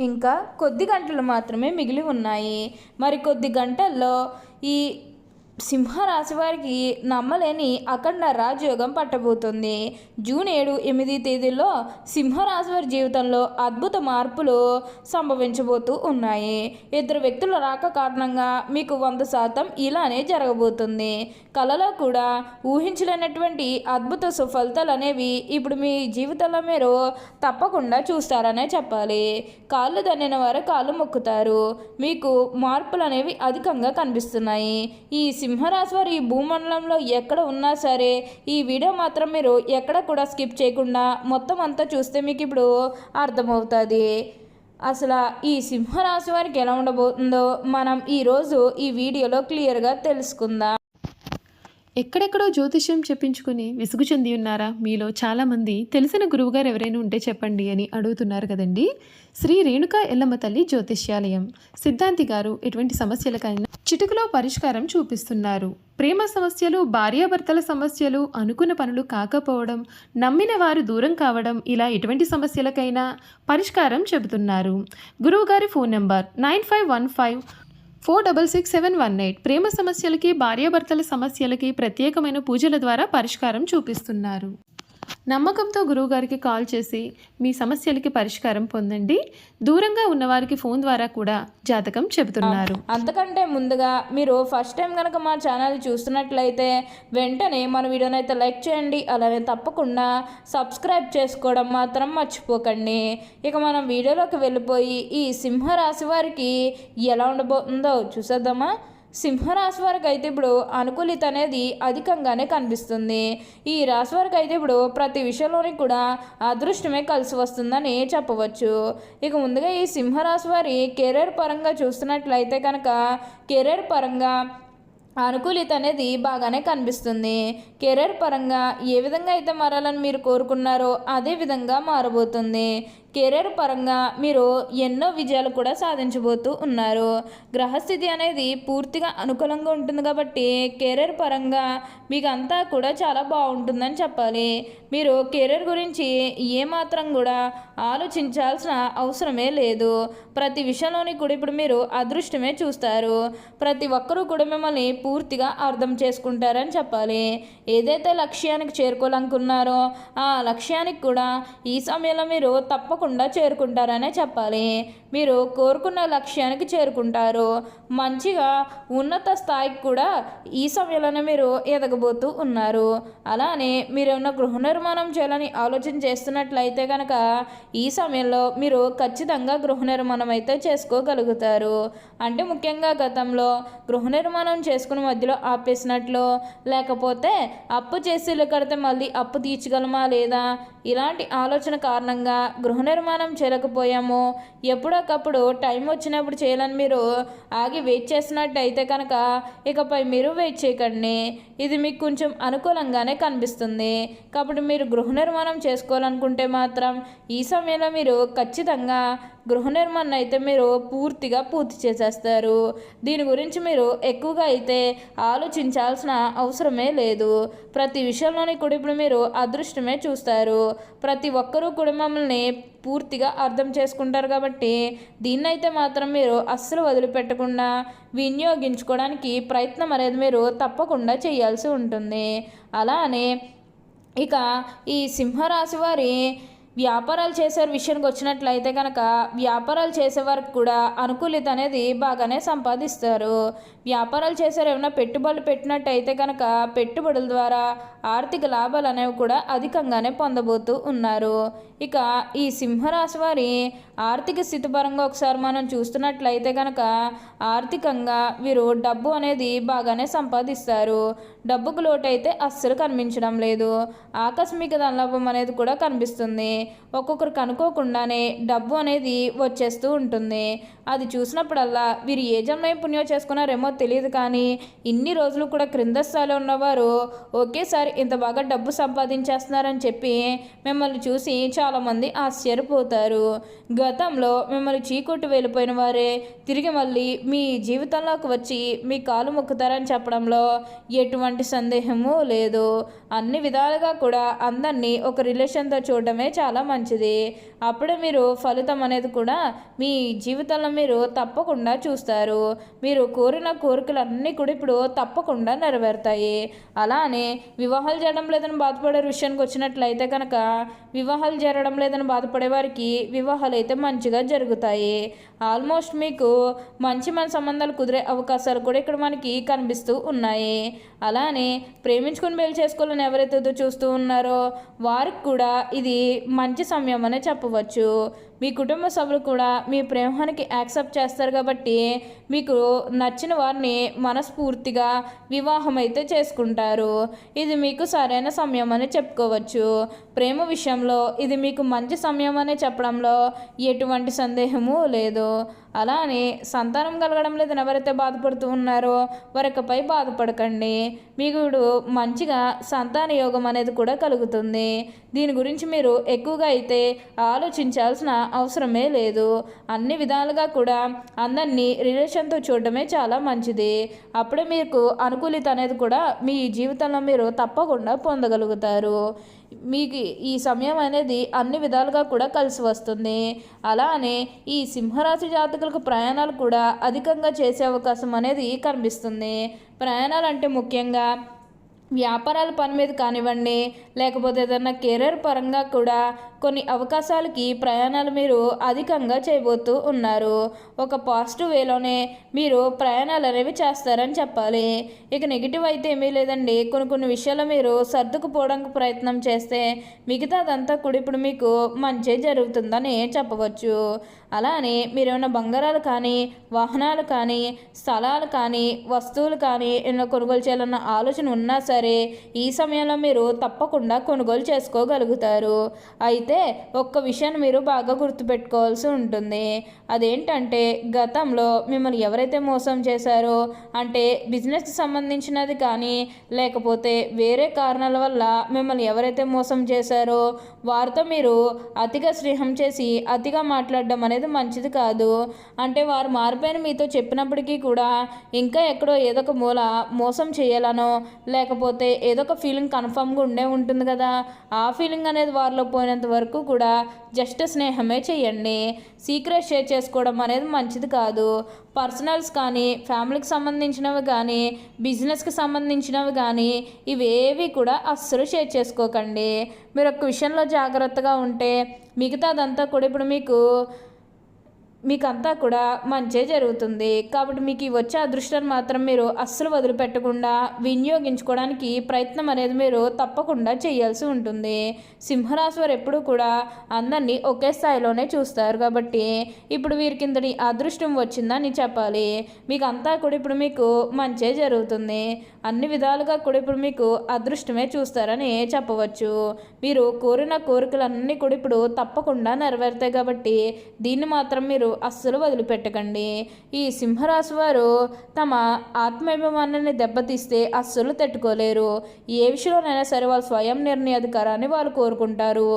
ఇంకా కొద్ది గంటలు మాత్రమే మిగిలి ఉన్నాయి. మరి కొద్ది గంటల్లో ఈ సింహరాశి వారికి నమ్మలేని అఖండ రాజయోగం పట్టబోతుంది. జూన్ 7, 8 తేదీల్లో సింహరాశి వారి జీవితంలో అద్భుత మార్పులు సంభవించబోతూ ఉన్నాయి. ఇద్దరు వ్యక్తుల రాక కారణంగా మీకు 100% ఇలానే జరగబోతుంది. కలలో కూడా ఊహించలేనటువంటి అద్భుత సుఫలితాలు అనేవి ఇప్పుడు మీ జీవితంలో మీరు తప్పకుండా చూస్తారనే చెప్పాలి. కాళ్ళు దన్నిన వారు కాళ్ళు మొక్కుతారు. మీకు మార్పులు అనేవి అధికంగా కనిపిస్తున్నాయి. ఈ సింహరాశి వారు ఈ భూమండలంలో ఎక్కడ ఉన్నా సరే ఈ వీడియో మాత్రం మీరు ఎక్కడ కూడా స్కిప్ చేయకుండా మొత్తం అంతా చూస్తే మీకు ఇప్పుడు అర్థమవుతుంది. అసలు ఈ సింహరాశి వారికి ఎలా ఉండబోతుందో మనం ఈరోజు ఈ వీడియోలో క్లియర్గా తెలుసుకుందాం. ఎక్కడెక్కడో జ్యోతిష్యం చెప్పించుకుని విసుగు చెంది ఉన్నారా? మీలో చాలామంది తెలిసిన గురువుగారు ఎవరైనా ఉంటే చెప్పండి అని అడుగుతున్నారు కదండి. శ్రీ రేణుకా ఎల్లమ్మ తల్లి జ్యోతిష్యాలయం సిద్ధాంతి గారు ఎటువంటి సమస్యలకైనా చిటికలో పరిష్కారం చూపిస్తున్నారు. ప్రేమ సమస్యలు, భార్యాభర్తల సమస్యలు, అనుకున్న పనులు కాకపోవడం, నమ్మిన వారు దూరం కావడం, ఇలా ఎటువంటి సమస్యలకైనా పరిష్కారం చెబుతున్నారు. గురువుగారి ఫోన్ నంబర్ 9515466718. ప్రేమ సమస్యలకి, భార్యాభర్తల సమస్యలకి ప్రత్యేకమైన పూజల ద్వారా పరిష్కారం చూపిస్తున్నారు. నమ్మకంతో గురువుగారికి కాల్ చేసి మీ సమస్యలకి పరిష్కారం పొందండి. దూరంగా ఉన్నవారికి ఫోన్ ద్వారా కూడా జాతకం చెబుతున్నారు. అంతకంటే ముందుగా మీరు ఫస్ట్ టైం కనుక మా ఛానల్ చూస్తున్నట్లయితే వెంటనే మన వీడియోని అయితే లైక్ చేయండి. అలానే తప్పకుండా సబ్స్క్రైబ్ చేసుకోవడం మాత్రం మర్చిపోకండి. ఇక మనం వీడియోలోకి వెళ్ళిపోయి ఈ సింహరాశి వారికి ఎలా ఉండబోతుందో చూసేద్దామా. సింహరాశి వారికి అయితే ఇప్పుడు అనుకూలిత అనేది అధికంగానే కనిపిస్తుంది. ఈ రాశి వారికి అయితే ఇప్పుడు ప్రతి విషయంలోని కూడా అదృష్టమే కలిసి వస్తుందని చెప్పవచ్చు. ఇక ముందుగా ఈ సింహరాశి వారి కెరీర్ పరంగా చూస్తున్నట్లయితే కనుక కెరీర్ పరంగా అనుకూలిత అనేది బాగానే కనిపిస్తుంది. కెరీర్ పరంగా ఏ విధంగా అయితే మారాలని మీరు కోరుకున్నారో అదే విధంగా మారబోతుంది. కెరీర్ పరంగా మీరు ఎన్నో విజయాలు కూడా సాధించబోతూ ఉన్నారు. గ్రహస్థితి అనేది పూర్తిగా అనుకూలంగా ఉంటుంది కాబట్టి కెరీర్ పరంగా మీకు అంతా కూడా చాలా బాగుంటుందని చెప్పాలి. మీరు కెరీర్ గురించి ఏమాత్రం కూడా ఆలోచించాల్సిన అవసరమే లేదు. ప్రతి విషయంలోని కూడా ఇప్పుడు మీరు అదృష్టమే చూస్తారు. ప్రతి ఒక్కరూ కూడా మిమ్మల్ని పూర్తిగా అర్థం చేసుకుంటారని చెప్పాలి. ఏదైతే లక్ష్యానికి చేరుకోవాలనుకున్నారో ఆ లక్ష్యానికి కూడా ఈ సమయంలో మీరు తప్పకుండా చేరుకుంటారనే చెప్పాలి. మీరు కోరుకున్న లక్ష్యానికి చేరుకుంటారు. మంచిగా ఉన్నత స్థాయికి కూడా ఈ సమయంలోనే మీరు ఎదగబోతూ ఉన్నారు. అలానే మీరు ఏమన్నా గృహ నిర్మాణం చేయాలని ఆలోచన చేస్తున్నట్లయితే కనుక ఈ సమయంలో మీరు ఖచ్చితంగా గృహ నిర్మాణం అయితే చేసుకోగలుగుతారు. అంటే ముఖ్యంగా గతంలో గృహ నిర్మాణం చేసుకుని మధ్యలో ఆపేసినట్లు, లేకపోతే అప్పు చేసి కడితే మళ్ళీ అప్పు తీర్చగలమా లేదా ఇలాంటి ఆలోచన కారణంగా గృహ నిర్మాణం చేయలేకపోయాము. ఎప్పుడొకప్పుడు టైం వచ్చినప్పుడు చేయాలని మీరు ఆగి వెయిట్ చేసినట్టయితే కనుక ఇకపై మీరు వెయిట్ చేయకండి. ఇది మీకు కొంచెం అనుకూలంగానే కనిపిస్తుంది. కాబట్టి మీరు గృహ నిర్మాణం చేసుకోవాలనుకుంటే మాత్రం ఈ సమయంలో మీరు ఖచ్చితంగా గృహ నిర్మాణం అయితే మీరు పూర్తిగా పూర్తి చేసేస్తారు. దీని గురించి మీరు ఎక్కువగా అయితే ఆలోచించాల్సిన అవసరమే లేదు. ప్రతి విషయంలోని కూడా ఇప్పుడు మీరు అదృష్టమే చూస్తారు. ప్రతి ఒక్కరూ కూడా మమ్మల్ని పూర్తిగా అర్థం చేసుకుంటారు కాబట్టి దీన్నైతే మాత్రం మీరు అస్సలు వదిలిపెట్టకుండా వినియోగించుకోవడానికి ప్రయత్నం అనేది మీరు తప్పకుండా చేయాల్సి ఉంటుంది. అలానే ఇక ఈ సింహరాశి వారి వ్యాపారాలు చేసే విషయానికి వచ్చినట్లయితే కనుక వ్యాపారాలు చేసేవారికి కూడా అనుకూలిత అనేది బాగానే సంపాదిస్తారు. వ్యాపారాలు చేసేవారు ఏమైనా పెట్టుబడులు పెట్టినట్టయితే కనుక పెట్టుబడుల ద్వారా ఆర్థిక లాభాలు అనేవి కూడా అధికంగానే పొందబోతూ ఉన్నారు. ఇక ఈ సింహరాశి వారి ఆర్థిక స్థితి పరంగా ఒకసారి మనం చూస్తున్నట్లయితే కనుక ఆర్థికంగా వీరు డబ్బు అనేది బాగానే సంపాదిస్తారు. డబ్బుకు లోటు అయితే అస్సలు కనిపించడం లేదు. ఆకస్మిక ధనలాభం అనేది కూడా కనిపిస్తుంది. ఒక్కొక్కరికి అనుకోకుండానే డబ్బు అనేది వచ్చేస్తూ ఉంటుంది. అది చూసినప్పుడల్లా వీరు ఏ జన్మ పుణ్యం చేసుకున్నారేమో తెలియదు, కానీ ఇన్ని రోజులు కూడా క్రింద స్థాయిలో ఉన్నవారు ఒకేసారి ఇంత బాగా డబ్బు సంపాదించేస్తున్నారని చెప్పి మిమ్మల్ని చూసి చాలామంది ఆశ్చర్యపోతారు. గతంలో మిమ్మల్ని చీకొట్టు వెళ్ళిపోయిన వారే తిరిగి మళ్ళీ మీ జీవితంలోకి వచ్చి మీ కాలు మొక్కుతారని చెప్పడంలో ఎటువంటి ఎటువంటి సందేహము లేదు. అన్ని విధాలుగా కూడా అందరినీ ఒక రిలేషన్తో చూడడమే చాలా మంచిది. అప్పుడే మీరు ఫలితం అనేది కూడా మీ జీవితంలో మీరు తప్పకుండా చూస్తారు. మీరు కోరిన కోరికలన్నీ కూడా ఇప్పుడు తప్పకుండా నెరవేరుతాయి. అలానే వివాహాలు జరగడం లేదని బాధపడే విషయానికి వచ్చినట్లయితే కనుక వివాహాలు జరగడం లేదని బాధపడే వారికి వివాహాలు అయితే మంచిగా జరుగుతాయి. ఆల్మోస్ట్ మీకు మంచి సంబంధాలు కుదిరే అవకాశాలు కూడా ఇక్కడ మనకి కనిపిస్తూ ఉన్నాయి. అలానే ప్రేమించుకుని పెళ్లి చేసుకోవాలని ఎవరైతే చూస్తూ ఉన్నారో వారికి కూడా ఇది మంచి సమయం అనే చెప్పవచ్చు. మీ కుటుంబ సభ్యులు కూడా మీ ప్రేమానికి యాక్సెప్ట్ చేస్తారు కాబట్టి మీకు నచ్చిన వారిని మనస్ఫూర్తిగా వివాహం అయితే చేసుకుంటారు. ఇది మీకు సరైన సమయం అని చెప్పుకోవచ్చు. ప్రేమ విషయంలో ఇది మీకు మంచి సమయం అని చెప్పడంలో ఎటువంటి సందేహము లేదు. అలానే సంతానం కలగడం లేదని ఎవరైతే బాధపడుతూ ఉన్నారో వారికపై బాధపడకండి. మీకు మంచిగా సంతాన యోగం అనేది కూడా కలుగుతుంది. దీని గురించి మీరు ఎక్కువగా అయితే ఆలోచించాల్సిన అవసరమే లేదు. అన్ని విధాలుగా కూడా అందరినీ రిలేషన్తో చూడడమే చాలా మంచిది. అప్పుడే మీకు అనుకూలిత అనేది కూడా మీ జీవితంలో మీరు తప్పకుండా పొందగలుగుతారు. మీకు ఈ సమయం అనేది అన్ని విధాలుగా కూడా కలిసి వస్తుంది. అలానే ఈ సింహరాశి జాతకులకు ప్రయాణాలు కూడా అధికంగా చేసే అవకాశం అనేది కనిపిస్తుంది. ప్రయాణాలు అంటే ముఖ్యంగా వ్యాపారాల పని మీద కానివ్వండి, లేకపోతే ఏదైనా కెరీర్ పరంగా కూడా కొన్ని అవకాశాలకి ప్రయాణాలు మీరు అధికంగా చేయబోతూ ఉన్నారు. ఒక పాజిటివ్ వేలోనే మీరు ప్రయాణాలు అనేవి చేస్తారని చెప్పాలి. ఇక నెగిటివ్ అయితే ఏమీ లేదండి. కొన్ని విషయాలు మీరు సర్దుకుపోవడానికి ప్రయత్నం చేస్తే మిగతాదంతా కూడా ఇప్పుడు మీకు మంచి జరుగుతుందని చెప్పవచ్చు. అలానే మీరు ఏమైనా బంగారాలు కానీ, వాహనాలు కానీ, స్థలాలు కానీ, వస్తువులు కానీ ఏమైనా కొనుగోలు చేయాలన్న ఆలోచన ఉన్నా సరే ఈ సమయంలో మీరు తప్పకుండా కొనుగోలు చేసుకోగలుగుతారు. అయితే ఒక్క విషయాన్ని మీరు బాగా గుర్తుపెట్టుకోవాల్సి ఉంటుంది. అదేంటంటే గతంలో మిమ్మల్ని ఎవరైతే మోసం చేశారో, అంటే బిజినెస్కి సంబంధించినది కానీ లేకపోతే వేరే కారణాల వల్ల మిమ్మల్ని ఎవరైతే మోసం చేశారో వారితో మీరు అతిగా స్నేహం చేసి అతిగా మాట్లాడడం అనేది మంచిది కాదు. అంటే వారు మారిపోయిన మీతో చెప్పినప్పటికీ కూడా ఇంకా ఎక్కడో ఏదో ఒక మూల మోసం చేయాలనో లేకపోతే ఏదో ఒక ఫీలింగ్ కన్ఫామ్గా ఉంటుంది కదా, ఆ ఫీలింగ్ అనేది వారిలో పోయినంత వరకు కూడా జస్ట్ స్నేహమే చేయండి. సీక్రెట్ షేర్ చేసుకోవడం అనేది మంచిది కాదు. పర్సనల్స్ కానీ, ఫ్యామిలీకి సంబంధించినవి కానీ, బిజినెస్కి సంబంధించినవి కానీ ఇవేవి కూడా అస్సలు షేర్ చేసుకోకండి. మీరు ఒక విషయంలో జాగ్రత్తగా ఉంటే మిగతాదంతా కూడా ఇప్పుడు మీకంతా కూడా మంచే జరుగుతుంది. కాబట్టి మీకు వచ్చే అదృష్టాన్ని మాత్రం మీరు అస్సలు వదిలిపెట్టకుండా వినియోగించుకోవడానికి ప్రయత్నం అనేది మీరు తప్పకుండా చేయాల్సి ఉంటుంది. సింహరాశి వారు ఎప్పుడూ కూడా అందరినీ ఒకే స్థాయిలోనే చూస్తారు కాబట్టి ఇప్పుడు వీరి కిందటి అదృష్టం వచ్చిందని చెప్పాలి. మీకు అంతా కూడా ఇప్పుడు మీకు మంచే జరుగుతుంది. అన్ని విధాలుగా కూడా ఇప్పుడు మీకు అదృష్టమే చూస్తారని చెప్పవచ్చు. మీరు కోరిన కోరికలన్నీ కూడా ఇప్పుడు తప్పకుండా నెరవేరుతాయి కాబట్టి దీన్ని మాత్రం మీరు అస్సలు వదిలిపెట్టకండి. ఈ సింహరాశి వారు తమ ఆత్మాభిమానాన్ని దెబ్బతీస్తే అస్సలు తట్టుకోలేరు. ఏ విషయంలోనైనా సరే వాళ్ళు స్వయం నిర్ణయాధికారాన్ని వాళ్ళు కోరుకుంటారు.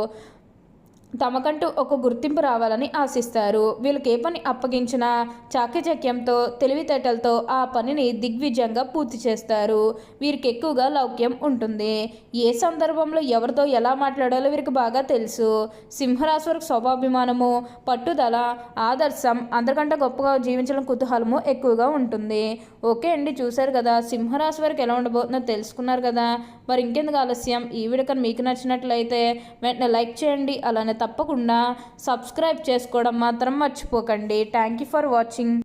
తమకంటూ ఒక గుర్తింపు రావాలని ఆశిస్తారు. వీళ్ళకి ఏ పని అప్పగించినా చాకచక్యంతో, తెలివితేటలతో ఆ పనిని దిగ్విజయంగా పూర్తి చేస్తారు. వీరికి ఎక్కువగా లౌక్యం ఉంటుంది. ఏ సందర్భంలో ఎవరితో ఎలా మాట్లాడాలో వీరికి బాగా తెలుసు. సింహరాశి వారికి స్వభాభిమానము, పట్టుదల, ఆదర్శం, అందరికంటే గొప్పగా జీవించడం కుతూహలము ఎక్కువగా ఉంటుంది. ఓకే అండి, చూశారు కదా సింహరాశి వారికి ఎలా ఉండబోతుందో తెలుసుకున్నారు కదా. మరి ఇంకెందుకు ఆలస్యం, ఈ వీడియో కానీ మీకు నచ్చినట్లయితే వెంటనే లైక్ చేయండి. అలానే తప్పకుండా సబ్స్క్రైబ్ చేసుకోవడం మాత్రం మర్చిపోకండి. Thank you for watching.